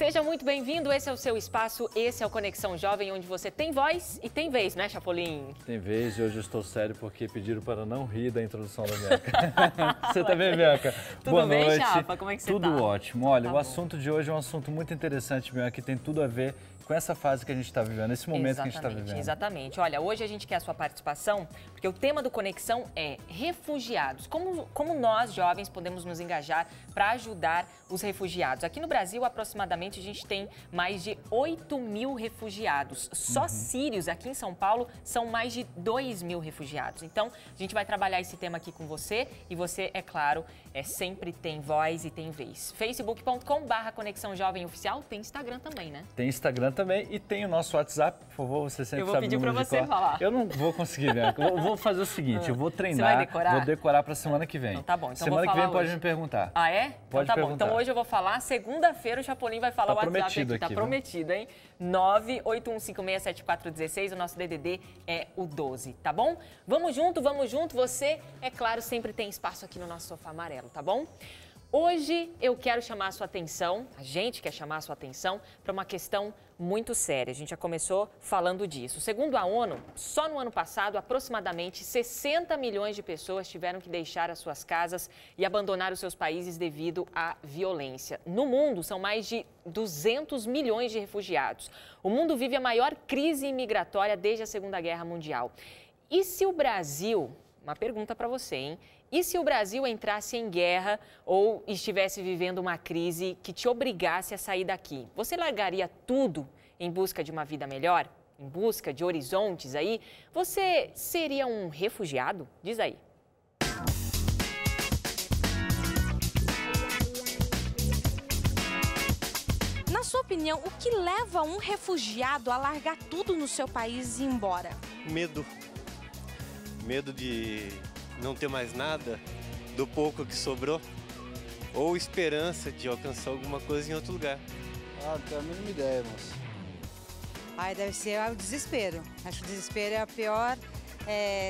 Seja muito bem-vindo, esse é o seu espaço, esse é o Conexão Jovem, onde você tem voz e tem vez, né, Chapolin? Tem vez e hoje eu estou sério porque pediram para não rir da introdução da Bianca. Você também, Bianca? Tudo Boa bem, noite. Chapa? Como é que você tá? Tudo ótimo. Olha, Tá o bom. assunto de hoje é um assunto muito interessante, Bianca, que tem tudo a ver com essa fase que a gente está vivendo, esse momento que a gente está vivendo. Exatamente. Olha, hoje a gente quer a sua participação, porque o tema do Conexão é refugiados. Como nós, jovens, podemos nos engajar para ajudar os refugiados? Aqui no Brasil, aproximadamente, a gente tem mais de 8.000 refugiados. Só sírios, aqui em São Paulo, são mais de 2.000 refugiados. Então, a gente vai trabalhar esse tema aqui com você e você, é claro, sempre tem voz e tem vez. facebook.com/Conexão Jovem Oficial, tem Instagram também, né? Tem Instagram também e tem o nosso WhatsApp, por favor, você sempre sabe o número de Eu vou pedir para você cor. falar. Eu não vou conseguir, Bianca. Eu vou fazer o seguinte, eu vou treinar, Você vai decorar? vou decorar para semana que vem. Então tá bom, então semana vou que vem falar pode hoje. me perguntar. Ah, é? Pode então tá bom. perguntar. Então hoje eu vou falar, segunda-feira o Chapolin vai falar Tá o WhatsApp prometido aqui. Tá aqui, prometido, hein? 981567416, o nosso DDD é o 12, tá bom? Vamos junto, você, é claro, sempre tem espaço aqui no nosso sofá amarelo, tá bom? Hoje eu quero chamar a sua atenção, a gente quer chamar a sua atenção para uma questão muito séria. A gente já começou falando disso. Segundo a ONU, só no ano passado, aproximadamente 60 milhões de pessoas tiveram que deixar as suas casas e abandonar os seus países devido à violência. No mundo, são mais de 200 milhões de refugiados. O mundo vive a maior crise imigratória desde a Segunda Guerra Mundial. E se o Brasil... Uma pergunta para você, hein? E se o Brasil entrasse em guerra ou estivesse vivendo uma crise que te obrigasse a sair daqui? Você largaria tudo em busca de uma vida melhor? Em busca de horizontes aí? Você seria um refugiado? Diz aí. Na sua opinião, o que leva um refugiado a largar tudo no seu país e ir embora? Medo. Medo de não ter mais nada, do pouco que sobrou, ou esperança de alcançar alguma coisa em outro lugar. Ah, não tenho a mínima ideia, moça. Ai, deve ser o desespero. Acho que o desespero é a pior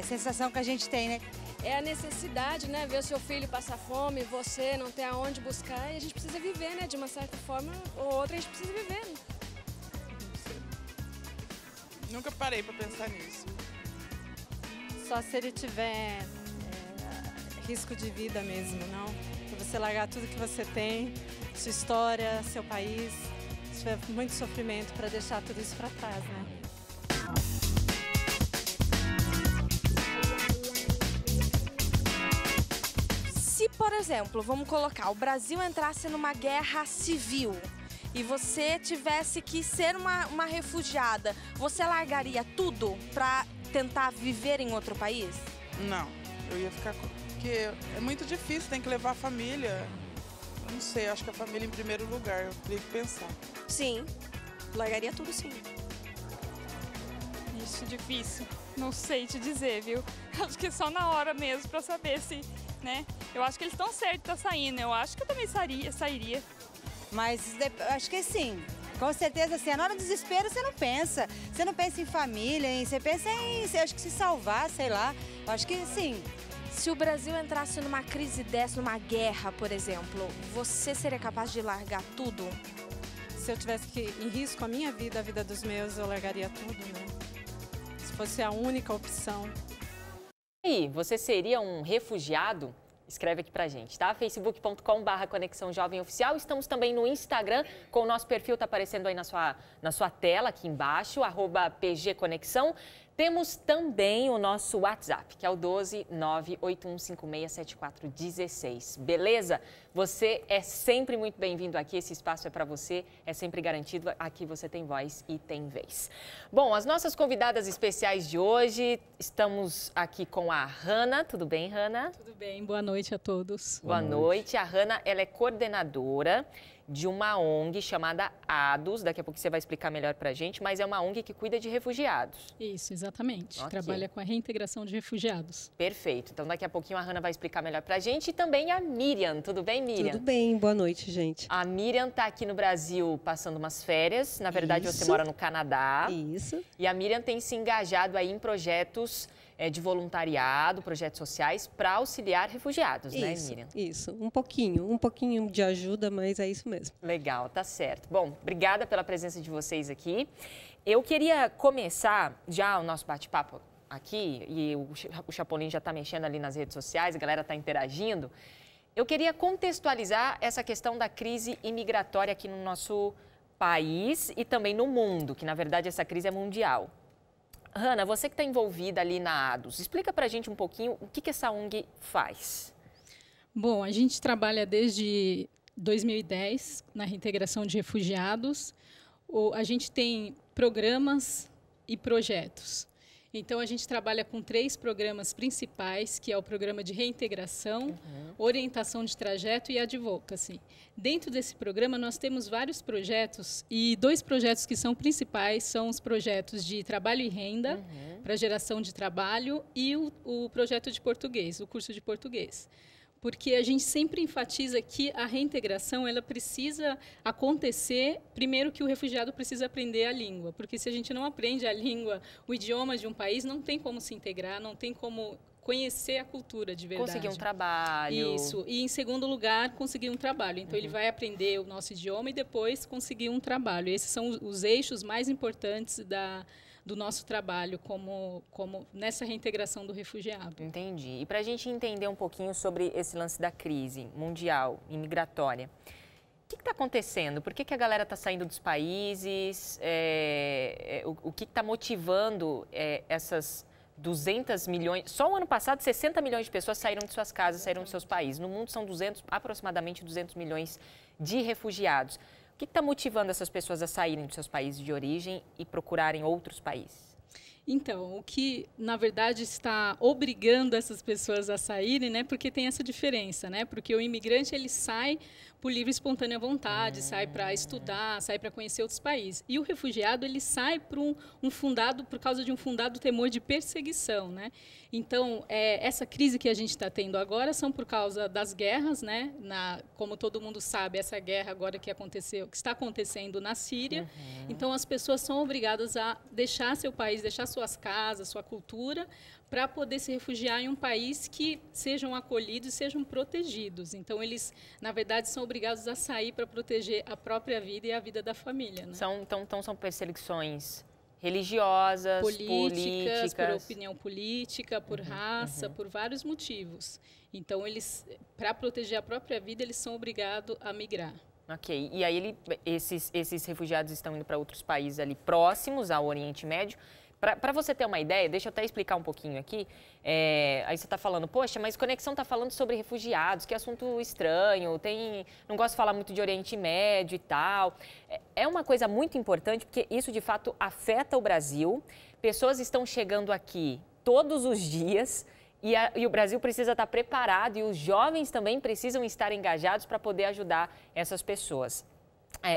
sensação que a gente tem, né? É a necessidade, né? Ver o seu filho passar fome, você não ter aonde buscar, e a gente precisa viver, né? De uma certa forma ou outra, a gente precisa viver, né? Nunca parei para pensar nisso. Só se ele tiver risco de vida mesmo, não? Pra você largar tudo que você tem, sua história, seu país, se tiver muito sofrimento para deixar tudo isso para trás, né? Se, por exemplo, vamos colocar, o Brasil entrasse numa guerra civil e você tivesse que ser uma refugiada, você largaria tudo para tentar viver em outro país? Não, eu ia ficar... Porque é muito difícil, tem que levar a família. Eu não sei, acho que a família em primeiro lugar, eu teria que pensar. Sim, largaria tudo sim. Isso, difícil. Não sei te dizer, viu? Acho que é só na hora mesmo pra saber se, né? Eu acho que eles estão certos, tá saindo. Eu acho que eu também sairia. Mas acho que sim. Com certeza, assim, na hora do desespero você não pensa. Você não pensa em família, você pensa em, acho que se salvar, sei lá. Acho que sim. Se o Brasil entrasse numa crise dessa, numa guerra, por exemplo, você seria capaz de largar tudo? Se eu tivesse que em risco a minha vida, a vida dos meus, eu largaria tudo, né? Se fosse a única opção. E você seria um refugiado? Escreve aqui pra gente, tá? facebook.com/Conexão Jovem Oficial. Estamos também no Instagram, com o nosso perfil, tá aparecendo aí na sua tela, aqui embaixo, @PGConexão. Temos também o nosso WhatsApp, que é o 12981567416. Beleza? Você é sempre muito bem-vindo aqui, esse espaço é para você, é sempre garantido, aqui você tem voz e tem vez. Bom, as nossas convidadas especiais de hoje, estamos aqui com a Hanna. Tudo bem, Hanna? Tudo bem, boa noite a todos. Boa noite. A Hanna, ela é coordenadora de uma ONG chamada ADOS, daqui a pouco você vai explicar melhor pra gente, mas é uma ONG que cuida de refugiados. Isso, exatamente. Ok. Trabalha com a reintegração de refugiados. Perfeito. Então daqui a pouquinho a Hanna vai explicar melhor pra gente e também a Miriam. Tudo bem, Miriam? Tudo bem, boa noite, gente. A Miriam tá aqui no Brasil passando umas férias. Na verdade, você mora no Canadá. Isso. E a Miriam tem se engajado aí em projetos de voluntariado, projetos sociais, para auxiliar refugiados, né, Miriam? Isso, um pouquinho de ajuda, mas é isso mesmo. Legal, tá certo. Bom, obrigada pela presença de vocês aqui. Eu queria começar já o nosso bate-papo aqui, e o Chapolin já está mexendo ali nas redes sociais, a galera está interagindo. Eu queria contextualizar essa questão da crise imigratória aqui no nosso país e também no mundo, que na verdade essa crise é mundial. Hanna, você que está envolvida ali na ADOS, explica para a gente um pouquinho o que essa ONG faz. Bom, a gente trabalha desde 2010 na reintegração de refugiados. A gente tem programas e projetos. Então, a gente trabalha com 3 programas principais, que é o programa de reintegração, orientação de trajeto e advocacy. Dentro desse programa, nós temos vários projetos, e 2 projetos que são principais são os projetos de trabalho e renda, para geração de trabalho, e o projeto de português, o curso de português. Porque a gente sempre enfatiza que a reintegração ela precisa acontecer, primeiro que o refugiado precisa aprender a língua, porque se a gente não aprende a língua, o idioma de um país, não tem como se integrar, não tem como conhecer a cultura de verdade. Conseguir um trabalho. Isso, e em segundo lugar, conseguir um trabalho. Então, ele vai aprender o nosso idioma e depois conseguir um trabalho. Esses são os eixos mais importantes do nosso trabalho como nessa reintegração do refugiado. Entendi. E para a gente entender um pouquinho sobre esse lance da crise mundial, imigratória, o que está acontecendo? Por que a galera está saindo dos países? O que está motivando essas 200 milhões... Só o ano passado, 60 milhões de pessoas saíram de suas casas, saíram de seus países. No mundo, são aproximadamente 200 milhões de refugiados. O que está motivando essas pessoas a saírem dos seus países de origem e procurarem outros países? Então, o que, na verdade, está obrigando essas pessoas a saírem, né? Porque tem essa diferença, né? Porque o imigrante, ele sai por livre e espontânea vontade, sai para estudar, sai para conhecer outros países. E o refugiado, ele sai por por causa de um fundado temor de perseguição, né? Então, essa crise que a gente está tendo agora são por causa das guerras, né? Como todo mundo sabe, essa guerra agora que está acontecendo na Síria. Então, as pessoas são obrigadas a deixar seu país, deixar suas casas, sua cultura, para poder se refugiar em um país que sejam acolhidos e sejam protegidos. Então, eles, na verdade, são obrigados a sair para proteger a própria vida e a vida da família, né? Então são perseguições religiosas, políticas, por opinião política, por raça, por vários motivos. Então, eles, para proteger a própria vida, eles são obrigados a migrar. Ok, e aí esses refugiados estão indo para outros países ali próximos ao Oriente Médio. Para você ter uma ideia, deixa eu até explicar um pouquinho aqui. Aí você está falando, poxa, mas Conexão está falando sobre refugiados, que assunto estranho, não gosto de falar muito de Oriente Médio e tal. É uma coisa muito importante, porque isso de fato afeta o Brasil. Pessoas estão chegando aqui todos os dias e o Brasil precisa estar preparado e os jovens também precisam estar engajados para poder ajudar essas pessoas.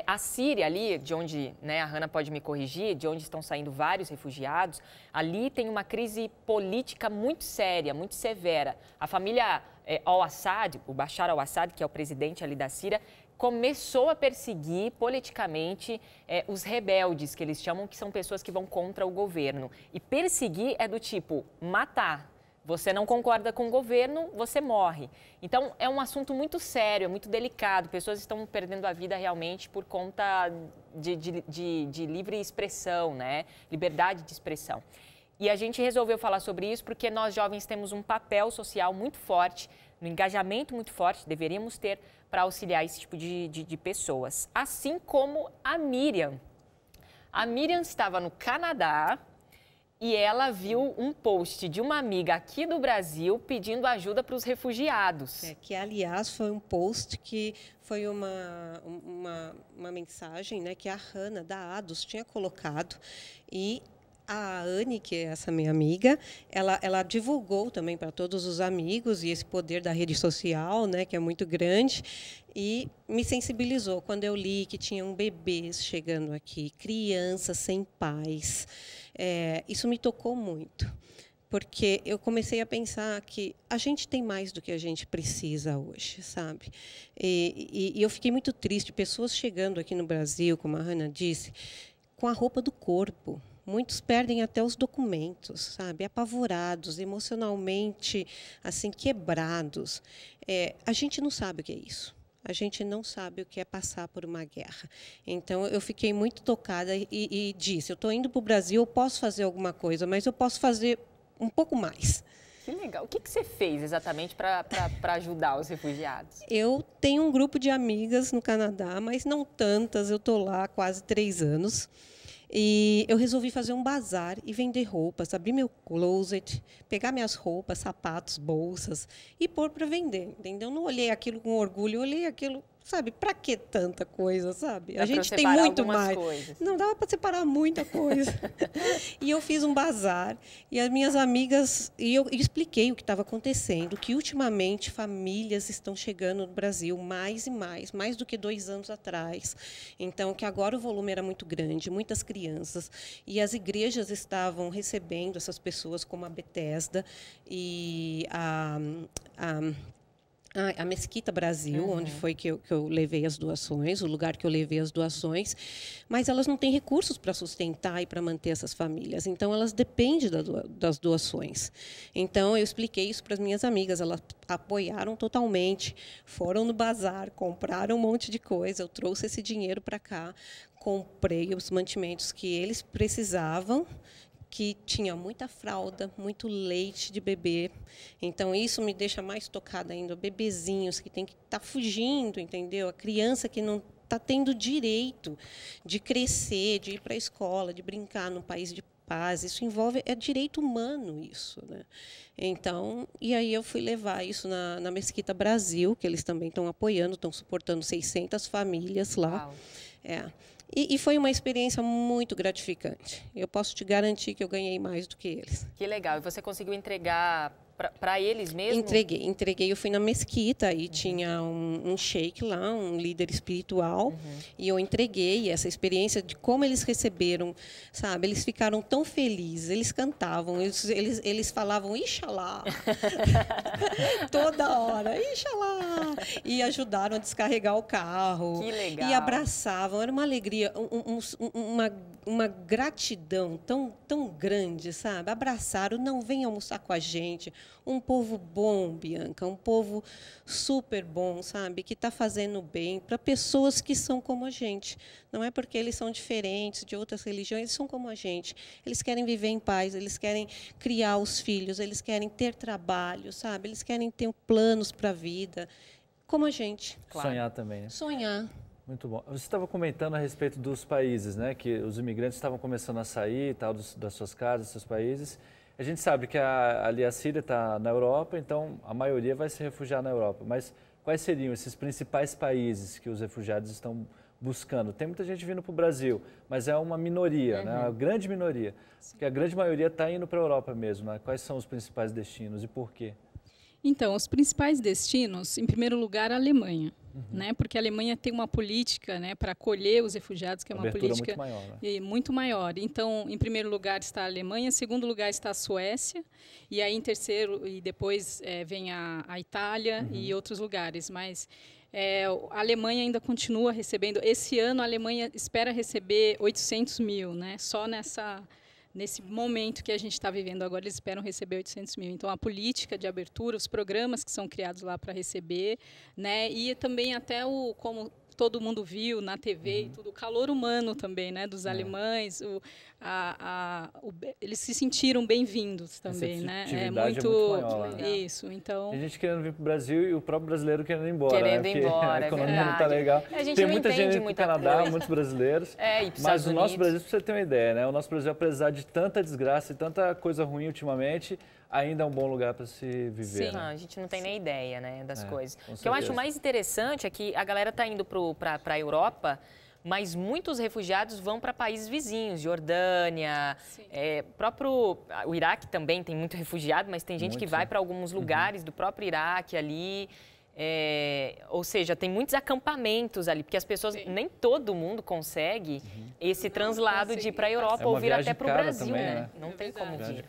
A Síria ali, de onde, né, a Hanna pode me corrigir, de onde estão saindo vários refugiados, ali tem uma crise política muito séria, muito severa. A família al-Assad, o Bashar al-Assad, que é o presidente ali da Síria, começou a perseguir politicamente os rebeldes, que eles chamam, que são pessoas que vão contra o governo. E perseguir é do tipo matar. Você não concorda com o governo, você morre. Então, é um assunto muito sério, é muito delicado. Pessoas estão perdendo a vida realmente por conta de livre expressão, né? Liberdade de expressão. E a gente resolveu falar sobre isso porque nós jovens temos um papel social muito forte, um engajamento muito forte, deveríamos ter para auxiliar esse tipo de pessoas. Assim como a Miriam. A Miriam estava no Canadá e ela viu um post de uma amiga aqui do Brasil pedindo ajuda para os refugiados. Que, aliás, foi um post que foi uma mensagem, né, que a Hanna, da ADOS, tinha colocado. E a Anne, que é essa minha amiga, ela divulgou também para todos os amigos, e esse poder da rede social, né, que é muito grande, e me sensibilizou quando eu li que tinham bebês chegando aqui, crianças sem pais. Isso me tocou muito, porque eu comecei a pensar que a gente tem mais do que a gente precisa hoje, sabe? E eu fiquei muito triste, pessoas chegando aqui no Brasil, como a Hanna disse, com a roupa do corpo. Muitos perdem até os documentos, sabe? Apavorados, emocionalmente, assim, quebrados. A gente não sabe o que é isso. A gente não sabe o que é passar por uma guerra. Então, eu fiquei muito tocada e disse, eu estou indo para o Brasil, eu posso fazer alguma coisa, mas eu posso fazer um pouco mais. Que legal. O que você fez exatamente para ajudar os refugiados? Eu tenho um grupo de amigas no Canadá, mas não tantas, eu estou lá há quase 3 anos. E eu resolvi fazer um bazar e vender roupas, abrir meu closet, pegar minhas roupas, sapatos, bolsas e pôr para vender, entendeu? Eu não olhei aquilo com orgulho, eu olhei aquilo, sabe, para que tanta coisa, sabe? A gente tem muito mais. Coisas. Não dava para separar muita coisa. E eu fiz um bazar e as minhas amigas, e eu expliquei o que estava acontecendo, que ultimamente famílias estão chegando no Brasil mais e mais do que 2 anos atrás. Então, que agora o volume era muito grande, muitas crianças, e as igrejas estavam recebendo essas pessoas, como a Bethesda e a Mesquita Brasil, onde foi que eu levei as doações, o lugar que eu levei as doações, mas elas não têm recursos para sustentar e para manter essas famílias, então elas dependem das doações. Então, eu expliquei isso para as minhas amigas, elas apoiaram totalmente, foram no bazar, compraram um monte de coisa, eu trouxe esse dinheiro para cá, comprei os mantimentos que eles precisavam, que tinha muita fralda, muito leite de bebê. Então, isso me deixa mais tocada ainda. Bebezinhos que tem que estar fugindo, entendeu? A criança que não está tendo direito de crescer, de ir para a escola, de brincar num país de paz. Isso envolve, é direito humano isso, né? Então, e aí eu fui levar isso na Mesquita Brasil, que eles também estão apoiando, estão suportando 600 famílias lá. Uau. E foi uma experiência muito gratificante. Eu posso te garantir que eu ganhei mais do que eles. Que legal. E você conseguiu entregar para eles mesmo? Entreguei. Eu fui na mesquita e tinha um sheik lá, um líder espiritual, e eu entreguei essa experiência de como eles receberam, sabe? Eles ficaram tão felizes, eles cantavam, eles falavam Ixalá toda hora, Ixalá, e ajudaram a descarregar o carro. Que legal. E abraçavam, era uma alegria, uma gratidão tão grande, sabe? Abraçaram, não vem almoçar com a gente. Um povo bom, Bianca, um povo super bom, sabe? Que está fazendo bem para pessoas que são como a gente. Não é porque eles são diferentes de outras religiões, eles são como a gente. Eles querem viver em paz, eles querem criar os filhos, eles querem ter trabalho, sabe? Eles querem ter planos para a vida, como a gente. Claro. Sonhar também, né? Sonhar. Muito bom. Você estava comentando a respeito dos países, né? Que os imigrantes estavam começando a sair, tal, das suas casas, dos seus países. A gente sabe que ali a Síria está na Europa, então a maioria vai se refugiar na Europa. Mas quais seriam esses principais países que os refugiados estão buscando? Tem muita gente vindo para o Brasil, mas é uma minoria, né? Uma grande minoria. Porque a grande maioria está indo para a Europa mesmo, né? Quais são os principais destinos e por quê? Então, os principais destinos, em primeiro lugar, a Alemanha, né? Porque a Alemanha tem uma política, né, para acolher os refugiados, que é uma política muito maior, né? Muito maior. Então, em primeiro lugar está a Alemanha, em segundo lugar está a Suécia, e aí em terceiro, e depois vem a Itália e outros lugares. Mas a Alemanha ainda continua recebendo. Esse ano, a Alemanha espera receber 800 mil, né? Só nesse momento que a gente está vivendo agora, eles esperam receber 800 mil. Então, a política de abertura, os programas que são criados lá para receber, né? E também até como todo mundo viu na TV e tudo, o calor humano também, né? Dos alemães, eles se sentiram bem-vindos também, né? É muito maior, né? Isso, então... Tem gente querendo vir para o Brasil e o próprio brasileiro querendo ir embora. Querendo ir embora, a economia não está legal. Tem muita gente no Canadá, muitos brasileiros. Mas o nosso Brasil, para você ter uma ideia, né? O nosso Brasil, apesar de tanta desgraça e tanta coisa ruim ultimamente, ainda é um bom lugar para se viver. Sim, né? A gente não tem nem ideia, né, das coisas. O que certeza. eu acho mais interessante é que a galera está indo para a Europa, mas muitos refugiados vão para países vizinhos, Jordânia, o Iraque também tem muito refugiado, mas tem gente que vai para alguns lugares do próprio Iraque ali. Ou seja, tem muitos acampamentos ali, porque as pessoas, nem todo mundo consegue esse translado de ir para a Europa ou vir até para o Brasil, também, né? Não tem como vir.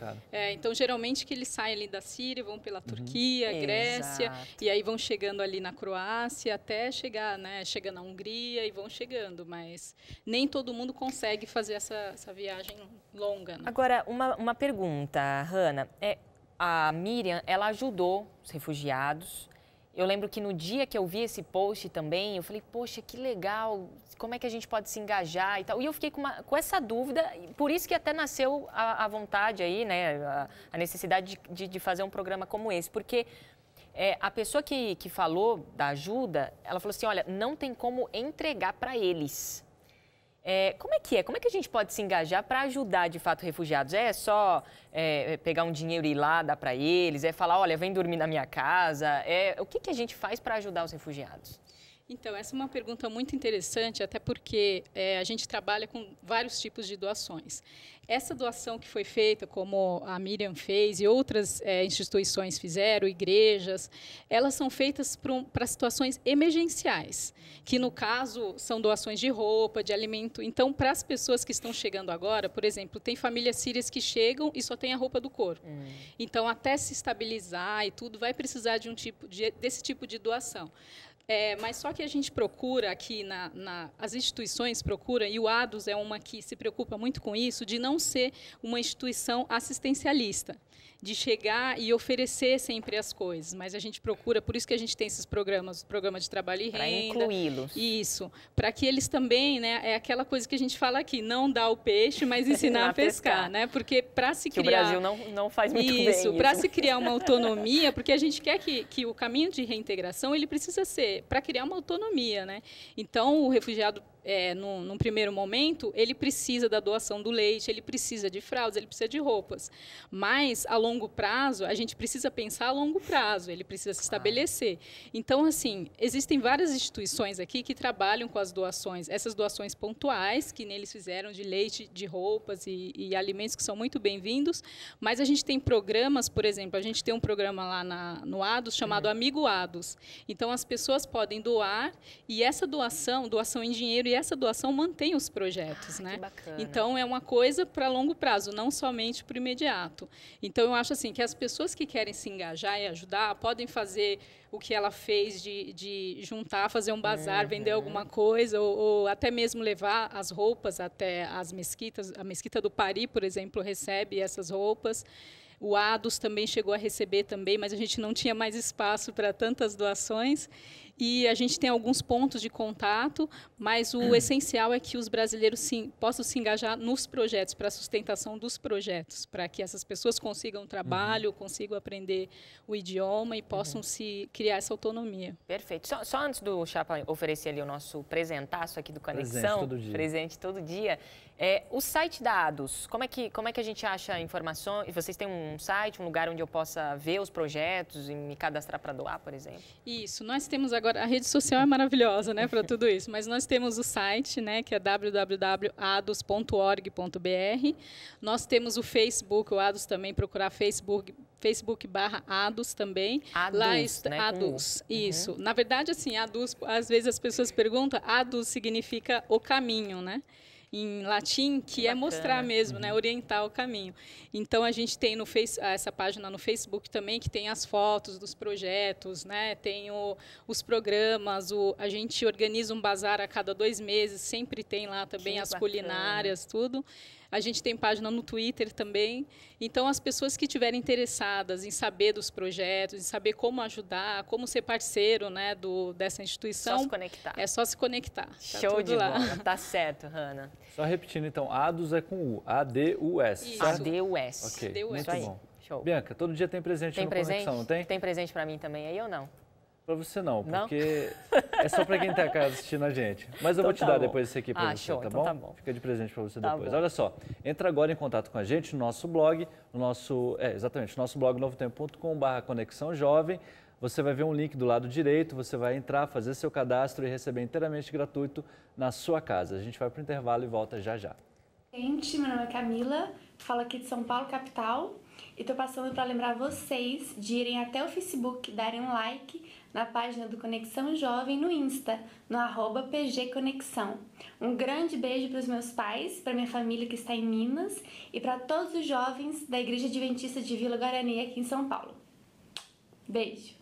Então, geralmente, que eles saem ali da Síria, vão pela Turquia, Grécia, e aí vão chegando ali na Croácia, até chegar, né? Chega na Hungria e vão chegando, mas nem todo mundo consegue fazer essa viagem longa. Né? Agora, uma pergunta, Hanna. A Miriam, ela ajudou os refugiados. Eu lembro que no dia que eu vi esse post também, eu falei, poxa, que legal, como é que a gente pode se engajar e tal. E eu fiquei com essa dúvida, por isso que até nasceu a vontade aí, né, a necessidade de fazer um programa como esse. Porque a pessoa que falou da ajuda, ela falou assim, olha, não tem como entregar para eles. Como é que é? Como é que a gente pode se engajar para ajudar, de fato, refugiados? É só pegar um dinheiro e ir lá, dar para eles? É falar, olha, vem dormir na minha casa? O que a gente faz para ajudar os refugiados? Então, essa é uma pergunta muito interessante, até porque a gente trabalha com vários tipos de doações. Essa doação que foi feita, como a Miriam fez e outras instituições fizeram, igrejas, elas são feitas para situações emergenciais, que, no caso, são doações de roupa, de alimento. Então, para as pessoas que estão chegando agora, por exemplo, tem famílias sírias que chegam e só tem a roupa do corpo. Então, até se estabilizar e tudo, vai precisar de desse tipo de doação. Mas só que a gente procura aqui, as instituições procuram, e o ADOS é uma que se preocupa muito com isso, de não ser uma instituição assistencialista, de chegar e oferecer sempre as coisas. Mas a gente procura, por isso que a gente tem esses programas, o programa de trabalho e renda. Para incluí-los. Isso, para que eles também, né, é aquela coisa que a gente fala aqui, não dar o peixe, mas ensinar a pescar, né? Porque para se criar... Que o Brasil não faz muito bem isso. Para se criar uma autonomia, porque a gente quer que o caminho de reintegração, ele precisa ser para criar uma autonomia, né? Então, o refugiado, num primeiro momento, ele precisa da doação do leite, ele precisa de fraldas, ele precisa de roupas. Mas, a longo prazo, a gente precisa pensar a longo prazo, ele precisa se estabelecer. Então, assim, existem várias instituições aqui que trabalham com as doações, essas doações pontuais, que neles fizeram de leite, de roupas e alimentos que são muito bem-vindos, mas a gente tem programas, por exemplo, a gente tem um programa lá no ADOS chamado Amigo ADOS. Então, as pessoas podem doar e essa doação em dinheiro, e essa doação mantém os projetos, né? Que bacana. Então, é uma coisa para longo prazo, não somente para o imediato. Então, eu acho assim que as pessoas que querem se engajar e ajudar podem fazer o que ela fez de juntar, fazer um bazar, vender alguma coisa, ou até mesmo levar as roupas até as mesquitas. A Mesquita do Pari, por exemplo, recebe essas roupas. O ADOS também chegou a receber também, mas a gente não tinha mais espaço para tantas doações. E a gente tem alguns pontos de contato, mas o essencial é que os brasileiros possam se engajar nos projetos, para a sustentação dos projetos, para que essas pessoas consigam trabalho, consigam aprender o idioma e possam se criar essa autonomia. Perfeito. Só antes do Chapa oferecer ali o nosso presentaço aqui do Conexão, presente todo dia, o site da ADOS, como é que a gente acha informações? Vocês têm um site, um lugar onde eu possa ver os projetos e me cadastrar para doar, por exemplo? Isso, nós temos agora, a rede social é maravilhosa, né, para tudo isso, mas nós temos o site, né, que é www.ados.org.br. Nós temos o Facebook, o ADOS também, procurar Facebook/ADOS também. ADOS, lá né? ADOS, isso. Na verdade, assim, ADOS, às vezes as pessoas perguntam, ADOS significa o caminho, né? Em latim, que é mostrar mesmo, né, orientar o caminho. Então, a gente tem essa página no Facebook também, que tem as fotos dos projetos, né, tem os programas, a gente organiza um bazar a cada 2 meses, sempre tem lá também as culinárias, tudo. A gente tem página no Twitter também. Então, as pessoas que estiverem interessadas em saber dos projetos, em saber como ajudar, como ser parceiro, né, dessa instituição... Só se conectar. É só se conectar. Show de bola. Tá certo, Hanna. Só repetindo, então, ADOS é com U. A-D-U-S. Isso. A-D-U-S. Ok, muito bom. Show. Bianca, todo dia tem presente no Conexão, não tem? Tem presente para mim também aí ou não? Para você não, porque é só para quem está casa assistindo a gente. Mas eu vou te dar depois esse aqui para você, show, tá então bom? tá bom. Fica de presente para você Tá depois. bom. Olha só, entra agora em contato com a gente no nosso blog, no nosso blog novotempo.com/conexão jovem. Você vai ver um link do lado direito, você vai entrar, fazer seu cadastro e receber inteiramente gratuito na sua casa. A gente vai para o intervalo e volta já já. Gente, meu nome é Camila, falo aqui de São Paulo, capital, e tô passando para lembrar vocês de irem até o Facebook, darem um like na página do Conexão Jovem no Insta, no @PGConexão. Um grande beijo para os meus pais, para minha família que está em Minas e para todos os jovens da Igreja Adventista de Vila Guarani aqui em São Paulo. Beijo!